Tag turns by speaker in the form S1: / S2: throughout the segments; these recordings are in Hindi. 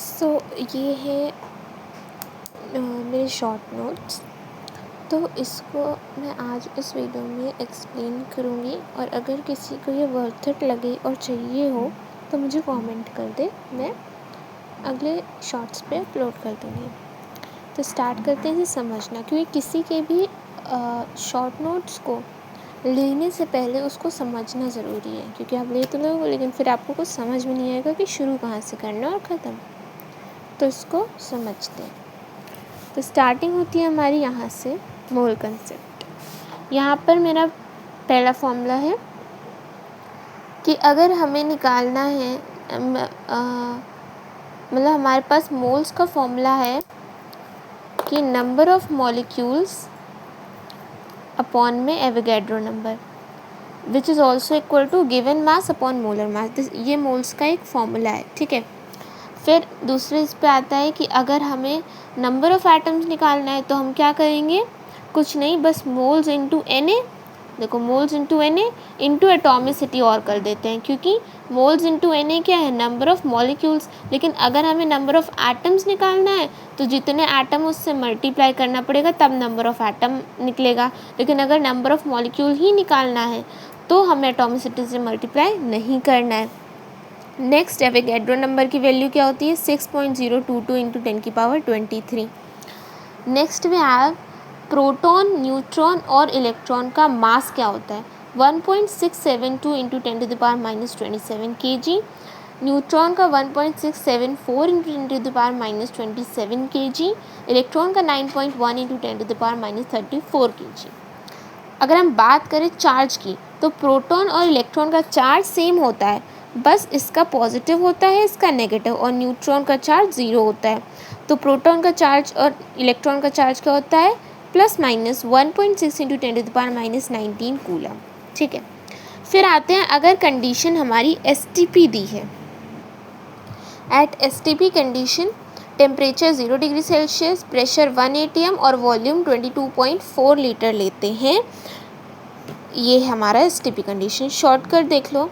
S1: सो ये है मेरे शॉर्ट नोट्स। तो इसको मैं आज इस वीडियो में एक्सप्लेन करूँगी और अगर किसी को ये वर्थ इट लगे और चाहिए हो तो मुझे कमेंट कर दे, मैं अगले शॉर्ट्स पे अपलोड कर दूँगी। तो स्टार्ट करते हैं इसे समझना, क्योंकि किसी के भी शॉर्ट नोट्स को लेने से पहले उसको समझना ज़रूरी है, क्योंकि आप ले तो लोगे लेकिन फिर आपको कुछ समझ में नहीं आएगा कि शुरू कहाँ से करना और ख़त्म। तो इसको समझते हैं। तो स्टार्टिंग होती है हमारी यहाँ से मोल कंसेप्ट। यहाँ पर मेरा पहला फॉर्मूला है कि अगर हमें निकालना है मतलब हमारे पास मोल्स का फॉर्मूला है कि नंबर ऑफ मॉलिक्यूल्स अपॉन में Avogadro number which is also equal to given mass upon molar mass. ये मोल्स का एक फॉर्मूला है, ठीक है। फिर दूसरे इस पे आता है कि अगर हमें नंबर ऑफ़ एटम्स निकालना है तो हम क्या करेंगे, कुछ नहीं, बस मोल्स इंटू एन ए। देखो moles into N A into atomicity और कर देते हैं, क्योंकि मोल्स इंटू एन ए क्या है, नंबर ऑफ़ मॉलिक्यूल्स। लेकिन अगर हमें नंबर ऑफ़ एटम्स निकालना है तो जितने एटम उससे मल्टीप्लाई करना पड़ेगा तब नंबर ऑफ़ एटम निकलेगा। लेकिन अगर नंबर ऑफ़ मॉलिक्यूल ही निकालना है तो हमें एटॉमिसिटी से मल्टीप्लाई नहीं करना है। नेक्स्ट एवोगैड्रो नंबर की वैल्यू क्या होती है, 6.022 इंटू 10⁻23। नेक्स्ट में हैव प्रोटॉन, न्यूट्रॉन और इलेक्ट्रॉन का मास क्या होता है, 1.672 इंटू 10⁻27 kg। न्यूट्रॉन का 1.674 इंटू 10⁻27 kg। इलेक्ट्रॉन का 9.1 इंटू 10⁻34 kg। अगर हम बात करें चार्ज की तो प्रोटॉन और इलेक्ट्रॉन का चार्ज सेम होता है, बस इसका पॉजिटिव होता है, इसका नेगेटिव, और न्यूट्रॉन का चार्ज 0 होता है। तो प्रोटॉन का चार्ज और इलेक्ट्रॉन का चार्ज क्या होता है, प्लस माइनस 1.6 इंटू 10⁻19 कूलम, ठीक है। फिर आते हैं, अगर कंडीशन हमारी STP दी है, at STP condition temperature 0 degree Celsius, pressure 1 atm और वॉल्यूम 22.4 लीटर लेते हैं। ये हमारा STP कंडीशन। शॉर्टकट देख लो,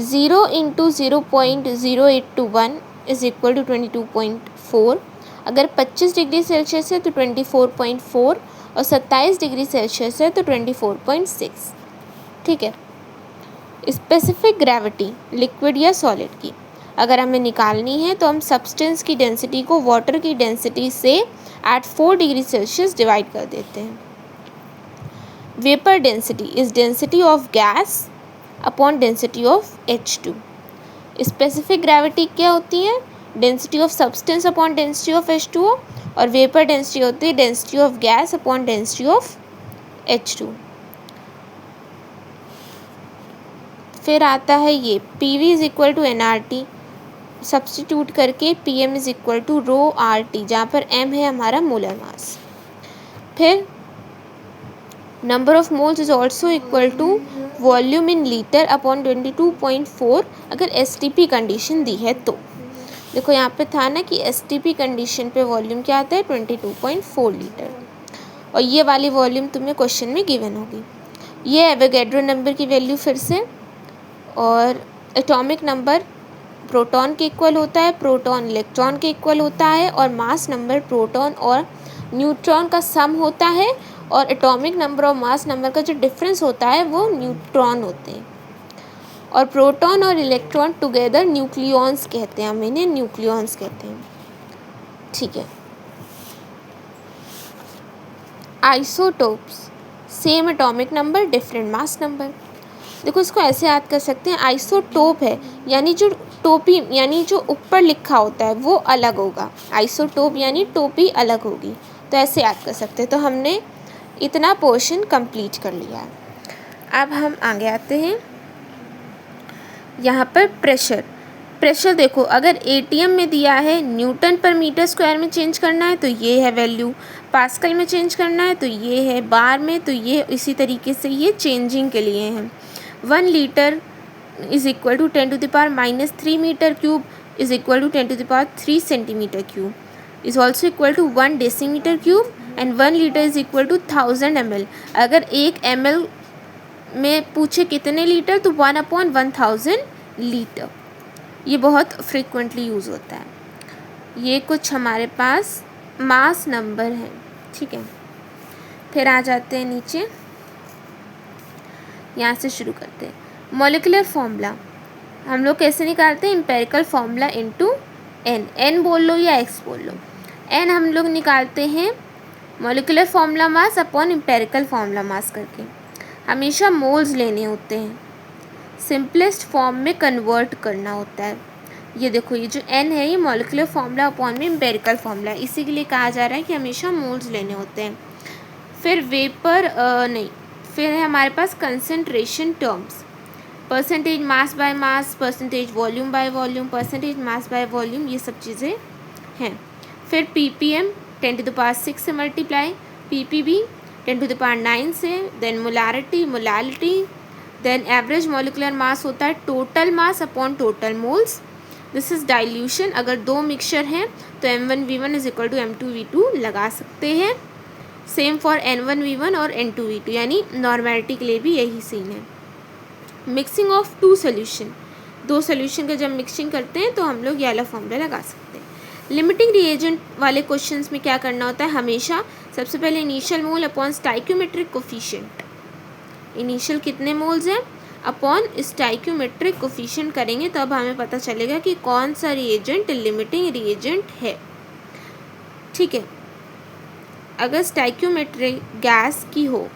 S1: 0 इंटू 0.0821 इज़ इक्वल टू 22.4। अगर 25 डिग्री सेल्सियस है तो 24.4 और 27 डिग्री सेल्सियस है तो 24.6, ठीक है। स्पेसिफिक ग्रेविटी लिक्विड या सॉलिड की अगर हमें निकालनी है तो हम सब्सटेंस की डेंसिटी को वाटर की डेंसिटी से एट 4 डिग्री सेल्सियस डिवाइड कर देते हैं। Vapour density is density of gas upon density of H2। Specific gravity क्या होती है, density of substance upon density of H2O, और वेपर डेंसिटी होती है density of gas upon density of H2। फिर आता है ये PV is equal to nRT, substitute करके PM is equal to ρRT, जहाँ पर M है हमारा मोलर मास। फिर number of moles is also equal to volume in litre upon 22.4 अगर STP कंडीशन दी है तो। देखो यहाँ पे था ना कि STP कंडीशन पे वॉल्यूम क्या आता है, 22.4 लीटर, और ये वाली वॉल्यूम तुम्हें क्वेश्चन में गिवन होगी। ये एवोगैड्रो नंबर की वैल्यू फिर से, और एटॉमिक नंबर प्रोटॉन के इक्वल होता है, प्रोटॉन इलेक्ट्रॉन के इक्वल होता है, और मास नंबर प्रोटॉन और न्यूट्रॉन का सम होता है, और एटॉमिक नंबर और मास नंबर का जो डिफरेंस होता है वो न्यूट्रॉन होते हैं। और प्रोटॉन और इलेक्ट्रॉन टुगेदर न्यूक्लियॉन्स कहते हैं, हम इन्हें न्यूक्लियॉन्स कहते हैं, ठीक है। Isotopes, same atomic number different mass number. देखो इसको ऐसे याद कर सकते हैं, आइसोटोप है यानी जो टोपी यानी जो ऊपर लिखा होता है वो अलग होगा, आइसोटोप यानी टोपी अलग होगी, तो ऐसे याद कर सकते हैं। तो हमने इतना पोर्शन कंप्लीट कर लिया है। अब हम आगे आते हैं, यहाँ पर प्रेशर देखो, अगर ATM में दिया है, न्यूटन पर मीटर स्क्वायर में चेंज करना है तो ये है वैल्यू, पास्कल में चेंज करना है तो ये है, बार में तो ये, इसी तरीके से ये चेंजिंग के लिए हैं। 1 litre is equal to 10⁻³ metre cube is equal to 10⁻³ centimetre cube is also equal to 1 decimetre cube, and 1 litre is equal to 1000 ml। अगर 1 ml में पूछे कितने लीटर तो 1/1000 लीटर। ये बहुत फ्रीक्वेंटली यूज़ होता है। ये कुछ हमारे पास मास नंबर हैं, ठीक है। फिर आ जाते हैं नीचे, यहाँ से शुरू करते हैं। मॉलिक्यूलर फॉर्मूला हम लोग कैसे निकालते हैं? Empirical formula into N, N बोल लो या एक्स बोल लो। एन हम लोग निकालते हैं molecular formula mass upon empirical formula mass करके। हमेशा मोल्स लेने होते हैं, सिंपलेस्ट फॉर्म में कन्वर्ट करना होता है। ये देखो, ये जो एन है ये मॉलिक्यूलर फॉर्मूला अपॉन में एम्पेरिकल फॉर्मूला है, इसी के लिए कहा जा रहा है कि हमेशा मोल्स लेने होते हैं। फिर फिर है हमारे पास concentration terms, percentage mass by mass, percentage volume by volume, percentage mass by volume, ये सब चीज़ें हैं। फिर ppm 10⁶ से मल्टीप्लाई, ppb 10⁹ से, then molarity, then average molecular mass होता है total mass upon total moles. This is dilution. अगर दो मिक्सचर हैं तो m1v1 is equal to m2v2 लगा सकते हैं। सेम फॉर n1v1 और n2v2, यानी नॉर्मेलिटी के लिए भी यही सीन है। मिक्सिंग ऑफ टू सोल्यूशन, दो सोल्यूशन का जब मिक्सिंग करते हैं तो हम लोग ये वाला फॉर्मूला लगा सकते हैं। लिमिटिंग रिएजेंट वाले क्वेश्चंस में क्या करना होता है? हमेशा सबसे पहले initial mole upon stoichiometric coefficient, initial कितने मोल्स हैं अपॉन स्टाइक्योमेट्रिक कोफिशिएंट करेंगे, तब हमें पता चलेगा कि कौन सा रिएजेंट लिमिटिंग रिएजेंट है, ठीक है। अगर स्टाइक्योमेट्रिक गैस की हो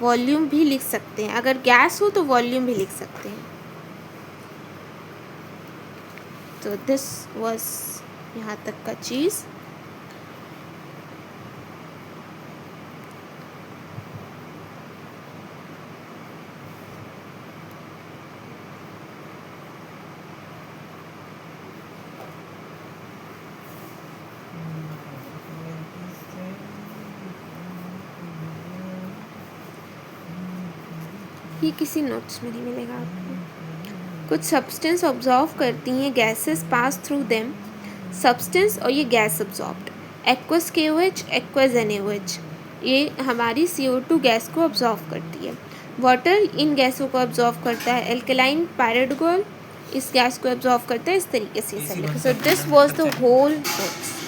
S1: वॉल्यूम भी लिख सकते हैं, अगर गैस हो तो वॉल्यूम भी लिख सकते हैं। तो दिस वाज यहाँ तक का चीज़। ये किसी नोट्स में नहीं मिलेगा आपको। कुछ सब्सटेंस ऑब्जॉर्व करती हैं, gases pass through them. Substance और ये gas absorbed, aqueous KOH, aqueous NaOH, ये हमारी CO2 गैस को ऑब्जॉर्व करती है। वाटर इन गैसों को ऑब्जॉर्व करता है। एल्कलाइन पायरेडोल इस गैस को ऑब्जॉर्व करता है। इस तरीके से सब लिखो। So this was the whole notes.